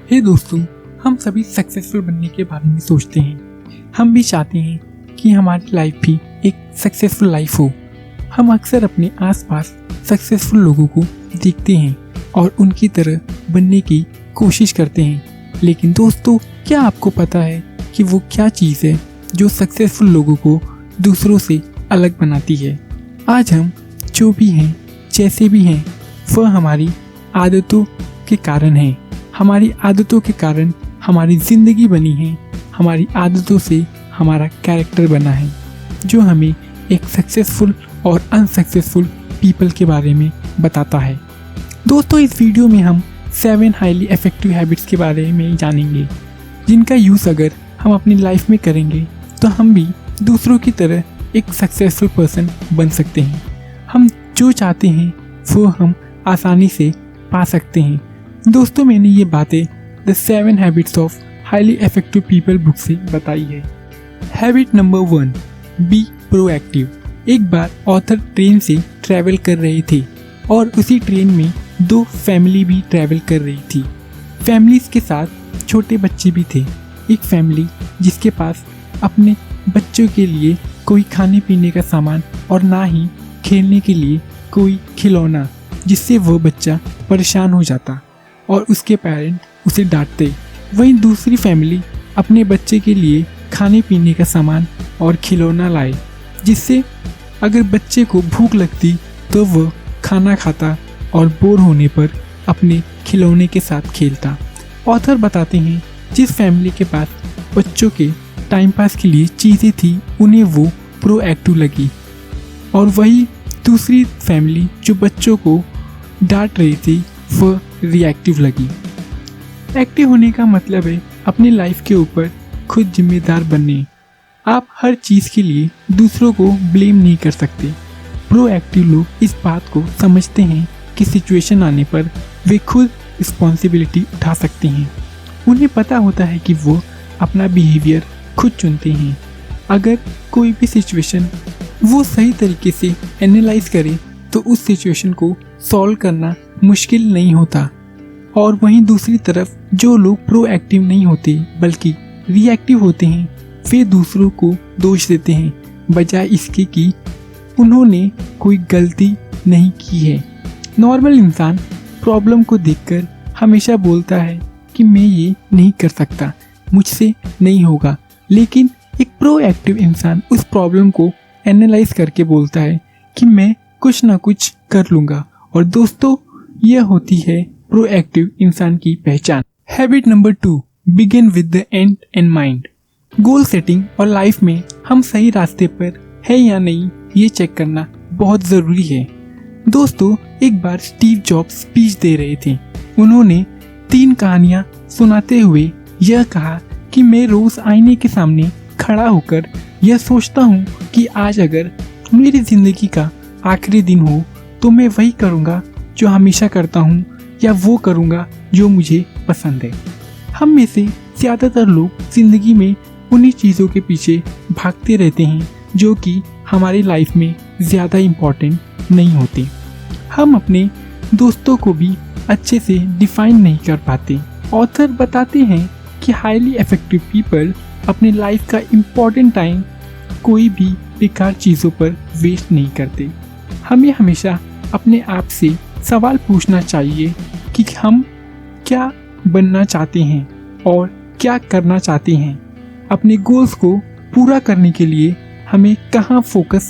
हे दोस्तों, हम सभी सक्सेसफुल बनने के बारे में सोचते हैं। हम भी चाहते हैं कि हमारी लाइफ भी एक सक्सेसफुल लाइफ हो। हम अक्सर अपने आसपास सक्सेसफुल लोगों को देखते हैं और उनकी तरह बनने की कोशिश करते हैं। लेकिन दोस्तों, क्या आपको पता है कि वो क्या चीज़ है जो सक्सेसफुल लोगों को दूसरों से अलग बनाती है? आज हम जो भी हैं, जैसे भी हैं, वह हमारी आदतों के कारण है। हमारी आदतों के कारण हमारी ज़िंदगी बनी है। हमारी आदतों से हमारा कैरेक्टर बना है, जो हमें एक सक्सेसफुल और अनसक्सेसफुल पीपल के बारे में बताता है। दोस्तों, इस वीडियो में हम 7 हाईली इफेक्टिव हैबिट्स के बारे में जानेंगे, जिनका यूज़ अगर हम अपनी लाइफ में करेंगे तो हम भी दूसरों की तरह एक सक्सेसफुल पर्सन बन सकते हैं। हम जो चाहते हैं वो हम आसानी से पा सकते हैं। दोस्तों, मैंने ये बातें the 7 habits of highly effective people book से बताई है। Habit number 1, be proactive. एक बार ऑथर ट्रेन से ट्रैवल कर रहे थे और उसी ट्रेन में 2 फैमिली भी ट्रैवल कर रही थी। फैमिलीज के साथ छोटे बच्चे भी थे। एक फैमिली जिसके पास अपने बच्चों के लिए कोई खाने पीने का सामान और ना ही खेलने के लिए कोई खिलौना, जिससे वो बच्चा परेशान हो जाता और उसके पेरेंट उसे डांटते। वहीं दूसरी फैमिली अपने बच्चे के लिए खाने पीने का सामान और खिलौना लाए, जिससे अगर बच्चे को भूख लगती तो वह खाना खाता और बोर होने पर अपने खिलौने के साथ खेलता। ऑथर बताते हैं, जिस फैमिली के पास बच्चों के टाइम पास के लिए चीज़ें थी, उन्हें वो प्रोएक्टिव लगी, और वही दूसरी फैमिली जो बच्चों को डांट रही थी वह रिएक्टिव लगी। एक्टिव होने का मतलब है अपनी लाइफ के ऊपर खुद जिम्मेदार बनने। आप हर चीज़ के लिए दूसरों को ब्लेम नहीं कर सकते। प्रोएक्टिव लोग इस बात को समझते हैं कि सिचुएशन आने पर वे खुद रिस्पॉन्सिबिलिटी उठा सकते हैं। उन्हें पता होता है कि वो अपना बिहेवियर खुद चुनते हैं। अगर कोई भी सिचुएशन वो सही तरीके से एनालाइज करे तो उस सिचुएशन को सॉल्व करना मुश्किल नहीं होता। और वहीं दूसरी तरफ जो लोग प्रोएक्टिव नहीं होते बल्कि रिएक्टिव होते हैं, वे दूसरों को दोष देते हैं बजाय इसके कि उन्होंने कोई गलती नहीं की है। नॉर्मल इंसान प्रॉब्लम को देखकर हमेशा बोलता है कि मैं ये नहीं कर सकता, मुझसे नहीं होगा। लेकिन एक प्रोएक्टिव इंसान उस प्रॉब्लम को एनालाइज करके बोलता है कि मैं कुछ ना कुछ कर लूँगा। और दोस्तों, यह होती है प्रोएक्टिव इंसान की पहचान। Habit number 2, begin with the and in mind. Goal setting और लाइफ में हम सही रास्ते पर है या नहीं, ये चेक करना बहुत ज़रूरी है। दोस्तों, एक बार स्टीव जॉब्स स्पीच दे रहे थे। उन्होंने 3 कहानियाँ सुनाते हुए यह कहा कि मैं रोज़ आईने के सामने खड़ा होकर यह सोचता हूँ कि आज अगर मेरी ज़िंदगी का आखिरी दिन हो तो मैं वही करूँगा जो हमेशा करता हूँ, या वो करूँगा जो मुझे पसंद है। हम में से ज़्यादातर लोग ज़िंदगी में उन्हीं चीज़ों के पीछे भागते रहते हैं जो कि हमारी लाइफ में ज़्यादा इम्पोर्टेंट नहीं होते। हम अपने दोस्तों को भी अच्छे से डिफाइन नहीं कर पाते। ऑथर बताते हैं कि हाईली इफेक्टिव पीपल अपनी लाइफ का इम्पोर्टेंट टाइम कोई भी बेकार चीज़ों पर वेस्ट नहीं करते। हमें हमेशा अपने आप से सवाल पूछना चाहिए कि हम क्या बनना चाहते हैं और क्या करना चाहते हैं। अपने गोल्स को पूरा करने के लिए हमें कहाँ फोकस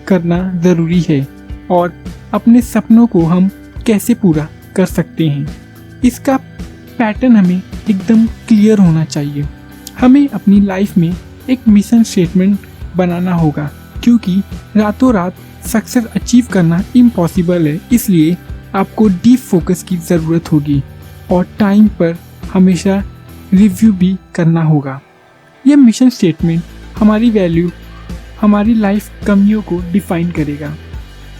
करना ज़रूरी है और अपने सपनों को हम कैसे पूरा कर सकते हैं। इसका पैटर्न हमें एकदम क्लियर होना चाहिए। हमें अपनी लाइफ में एक मिशन स्टेटमेंट बनाना होगा, क्योंकि रातों रात सक्सेस अचीव करना इम्पॉसिबल है। इसलिए आपको डीप फोकस की ज़रूरत होगी और टाइम पर हमेशा रिव्यू भी करना होगा। यह मिशन स्टेटमेंट हमारी वैल्यू, हमारी लाइफ कमियों को डिफाइन करेगा।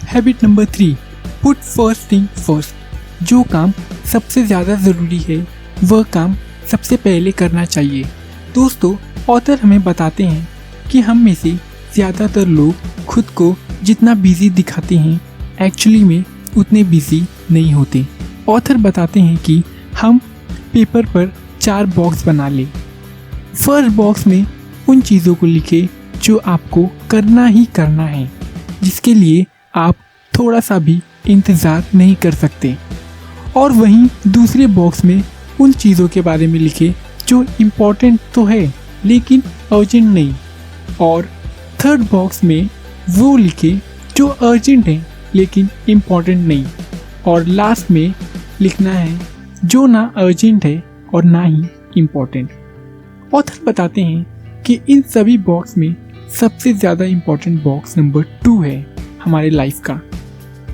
Habit number 3, put first thing first. जो काम सबसे ज़्यादा ज़रूरी है वह काम सबसे पहले करना चाहिए। दोस्तों, ऑथर हमें बताते हैं कि हम में से ज़्यादातर लोग खुद को जितना बिजी दिखाते हैं, एक्चुअली में उतने बिजी नहीं होते। ऑथर बताते हैं कि हम पेपर पर 4 बॉक्स बना ले। फर्स्ट बॉक्स में उन चीज़ों को लिखे जो आपको करना ही करना है, जिसके लिए आप थोड़ा सा भी इंतज़ार नहीं कर सकते। और वहीं दूसरे बॉक्स में उन चीज़ों के बारे में लिखे जो इम्पोर्टेंट तो है लेकिन अर्जेंट नहीं। और थर्ड बॉक्स में वो लिखे जो अर्जेंट है लेकिन इम्पोर्टेंट नहीं। और लास्ट में लिखना है जो ना अर्जेंट है और ना ही इम्पोर्टेंट। ऑथर बताते हैं कि इन सभी बॉक्स में सबसे ज़्यादा इम्पोर्टेंट बॉक्स नंबर 2 है हमारे लाइफ का।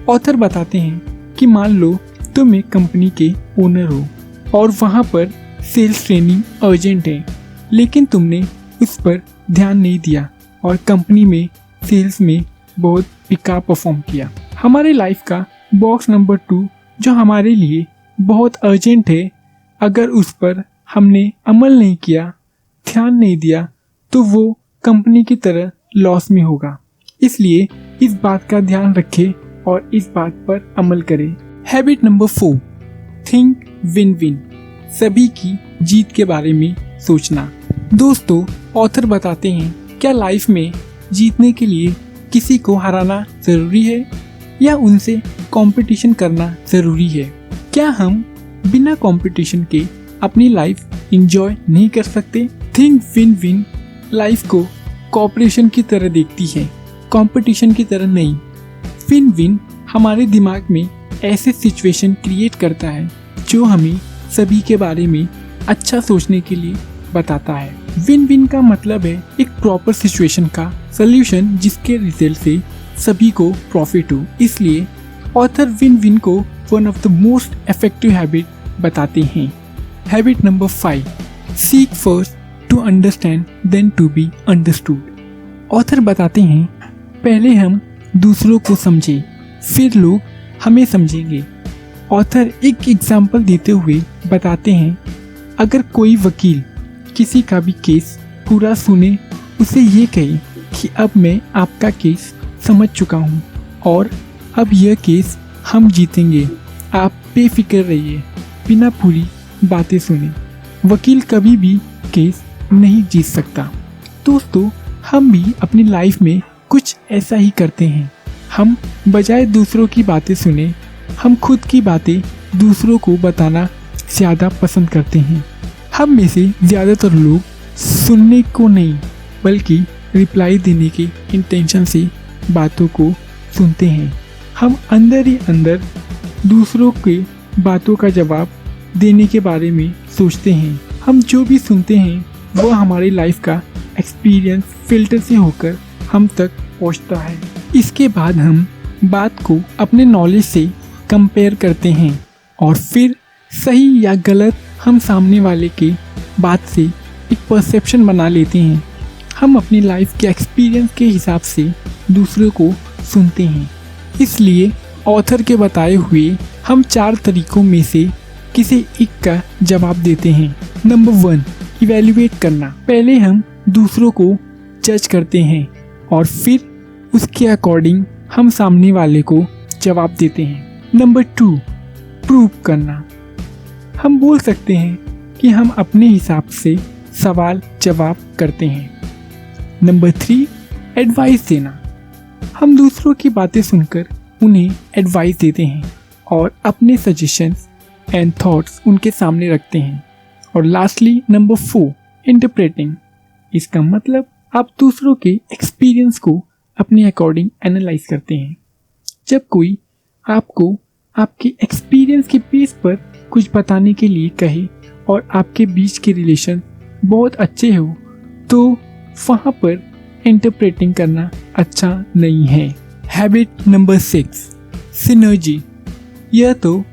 ऑथर बताते हैं कि मान लो तुम एक कंपनी के ओनर हो और वहाँ पर सेल्स ट्रेनिंग अर्जेंट है, लेकिन तुमने उस पर ध्यान नहीं दिया और कंपनी में सेल्स में बहुत बेकार परफॉर्म किया। हमारे लाइफ का बॉक्स नंबर 2 जो हमारे लिए बहुत अर्जेंट है, अगर उस पर हमने अमल नहीं किया, ध्यान नहीं दिया, तो वो कंपनी की तरह लॉस में होगा। इसलिए इस बात का ध्यान रखें और इस बात पर अमल करें। Habit number 4, think win win, सभी की जीत के बारे में सोचना। दोस्तों, ऑथर बताते हैं क्या लाइफ में जीतने के लिए किसी को हराना जरूरी है या उनसे कंपटीशन करना जरूरी है? क्या हम बिना कंपटीशन के अपनी लाइफ एंजॉय नहीं कर सकते? थिंक विन विन लाइफ को कोऑपरेशन की तरह देखती है, कंपटीशन की तरह नहीं। विन विन हमारे दिमाग में ऐसे सिचुएशन क्रिएट करता है जो हमें सभी के बारे में अच्छा सोचने के लिए बताता है। विन विन का मतलब है एक प्रॉपर सिचुएशन का सॉल्यूशन जिसके रिजल्ट से सभी को प्रॉफिट हो। इसलिए ऑथर विन विन को one of the most effective habit बताते हैं। Habit number 5, seek first to understand then to be understood. Author बताते हैं पहले हम दूसरों को समझें, फिर लोग हमें समझेंगे। ऑथर एक एग्जाम्पल देते हुए बताते हैं अगर कोई वकील किसी का भी केस पूरा सुने, उसे ये कहे कि अब मैं आपका केस समझ चुका हूँ और अब यह केस हम जीतेंगे, आप बेफिक्र रहिए, बिना पूरी बातें सुने, वकील कभी भी केस नहीं जीत सकता। दोस्तों, हम भी अपनी लाइफ में कुछ ऐसा ही करते हैं। हम बजाय दूसरों की बातें सुने, हम खुद की बातें दूसरों को बताना ज़्यादा पसंद करते हैं। हम में से ज़्यादातर लोग सुनने को नहीं बल्कि रिप्लाई देने के इंटेंशन से बातों को सुनते हैं। हम अंदर ही अंदर दूसरों के बातों का जवाब देने के बारे में सोचते हैं। हम जो भी सुनते हैं वो हमारी लाइफ का एक्सपीरियंस फिल्टर से होकर हम तक पहुंचता है। इसके बाद हम बात को अपने नॉलेज से कंपेयर करते हैं और फिर सही या गलत हम सामने वाले के बात से एक परसेप्शन बना लेते हैं। हम अपनी लाइफ के एक्सपीरियंस के हिसाब से दूसरों को सुनते हैं। इसलिए ऑथर के बताए हुए हम 4 तरीकों में से किसी एक का जवाब देते हैं। नंबर 1, इवैल्यूएट करना। पहले हम दूसरों को जज करते हैं और फिर उसके अकॉर्डिंग हम सामने वाले को जवाब देते हैं। नंबर 2, प्रूव करना। हम बोल सकते हैं कि हम अपने हिसाब से सवाल जवाब करते हैं। नंबर 3, एडवाइस देना। हम दूसरों की बातें सुनकर उन्हें एडवाइस देते हैं और अपने सजेशंस एंड थॉट्स उनके सामने रखते हैं। और लास्टली नंबर 4, इंटरप्रेटिंग। इसका मतलब आप दूसरों के एक्सपीरियंस को अपने अकॉर्डिंग एनालाइज करते हैं। जब कोई आपको आपके एक्सपीरियंस के बेस पर कुछ बताने के लिए कहे और आपके बीच के रिलेशन बहुत अच्छे हो तो वहाँ पर इंटरप्रेटिंग करना अच्छा नहीं है। Habit number 6, synergy. यह तो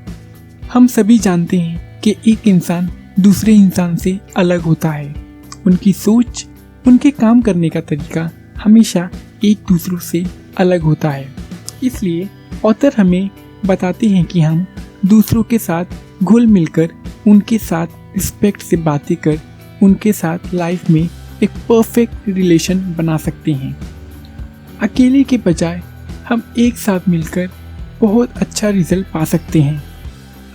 हम सभी जानते हैं कि एक इंसान दूसरे इंसान से अलग होता है। उनकी सोच, उनके काम करने का तरीका हमेशा एक दूसरों से अलग होता है। इसलिए ऑथर हमें बताते हैं कि हम दूसरों के साथ घुल मिलकर उनके साथ रिस्पेक्ट से बातें कर उनके साथ लाइफ में एक परफेक्ट रिलेशन बना सकते हैं। अकेले के बजाय हम एक साथ मिलकर बहुत अच्छा रिजल्ट पा सकते हैं।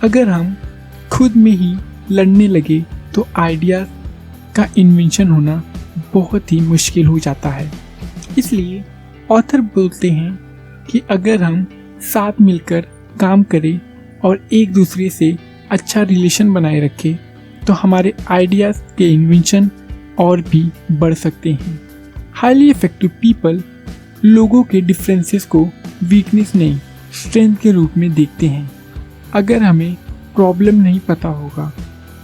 अगर हम खुद में ही लड़ने लगे तो आइडिया का इन्वेंशन होना बहुत ही मुश्किल हो जाता है। इसलिए ऑथर बोलते हैं कि अगर हम साथ मिलकर काम करें और एक दूसरे से अच्छा रिलेशन बनाए रखें तो हमारे आइडियाज़ के इन्वेंशन और भी बढ़ सकते हैं। हाईली इफेक्टिव पीपल लोगों के डिफरेंसेस को वीकनेस नहीं स्ट्रेंथ के रूप में देखते हैं। अगर हमें प्रॉब्लम नहीं पता होगा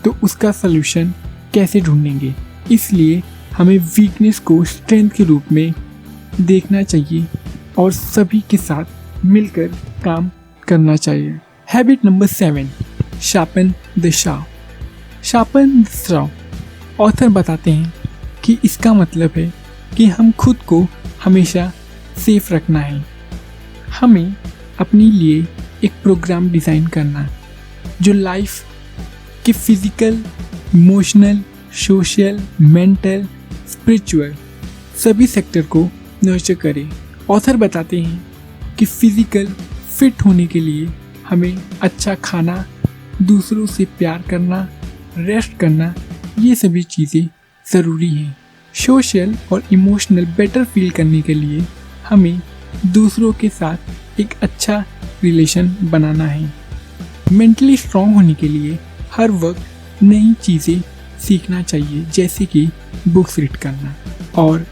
तो उसका सलूशन कैसे ढूंढेंगे, इसलिए हमें वीकनेस को स्ट्रेंथ के रूप में देखना चाहिए और सभी के साथ मिलकर काम करना चाहिए। Habit number 7, sharpen the Shaw. Sharpen the Shaw author बताते हैं कि इसका मतलब है कि हम खुद को हमेशा सेफ रखना है। हमें अपने लिए एक प्रोग्राम डिज़ाइन करना जो लाइफ के physical, emotional, social, mental, spiritual सभी सेक्टर को नर्चर करे। ऑथर बताते हैं कि फिजिकल फिट होने के लिए हमें अच्छा खाना, दूसरों से प्यार करना, रेस्ट करना, ये सभी चीज़ें ज़रूरी हैं। सोशल और इमोशनल बेटर फील करने के लिए हमें दूसरों के साथ एक अच्छा रिलेशन बनाना है। मेंटली स्ट्रॉन्ग होने के लिए हर वक्त नई चीज़ें सीखना चाहिए, जैसे कि बुक्स रीड करना, और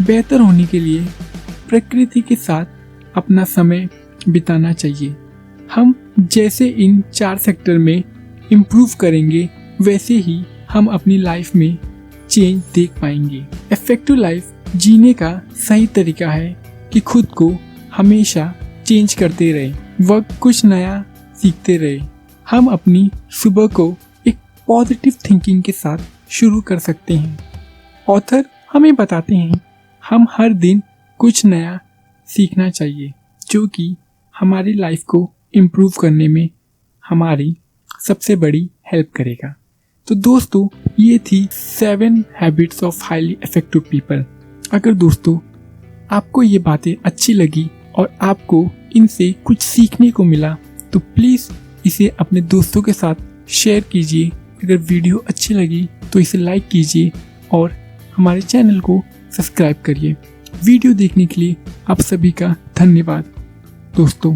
बेहतर होने के लिए प्रकृति के साथ अपना समय बिताना चाहिए। हम जैसे इन 4 सेक्टर में इम्प्रूव करेंगे वैसे ही हम अपनी लाइफ में चेंज देख पाएंगे। इफेक्टिव लाइफ जीने का सही तरीका है कि खुद को हमेशा चेंज करते रहे, वक्त कुछ नया सीखते रहे। हम अपनी सुबह को एक पॉजिटिव थिंकिंग के साथ शुरू कर सकते हैं। ऑथर हमें बताते हैं हम हर दिन कुछ नया सीखना चाहिए जो कि हमारी लाइफ को इम्प्रूव करने में हमारी सबसे बड़ी हेल्प करेगा। तो दोस्तों, ये थी 7 habits of highly effective people. अगर दोस्तों आपको ये बातें अच्छी लगी और आपको इनसे कुछ सीखने को मिला तो प्लीज़ इसे अपने दोस्तों के साथ शेयर कीजिए। अगर वीडियो अच्छी लगी तो इसे लाइक कीजिए और हमारे चैनल को सब्सक्राइब करिए। वीडियो देखने के लिए आप सभी का धन्यवाद दोस्तों।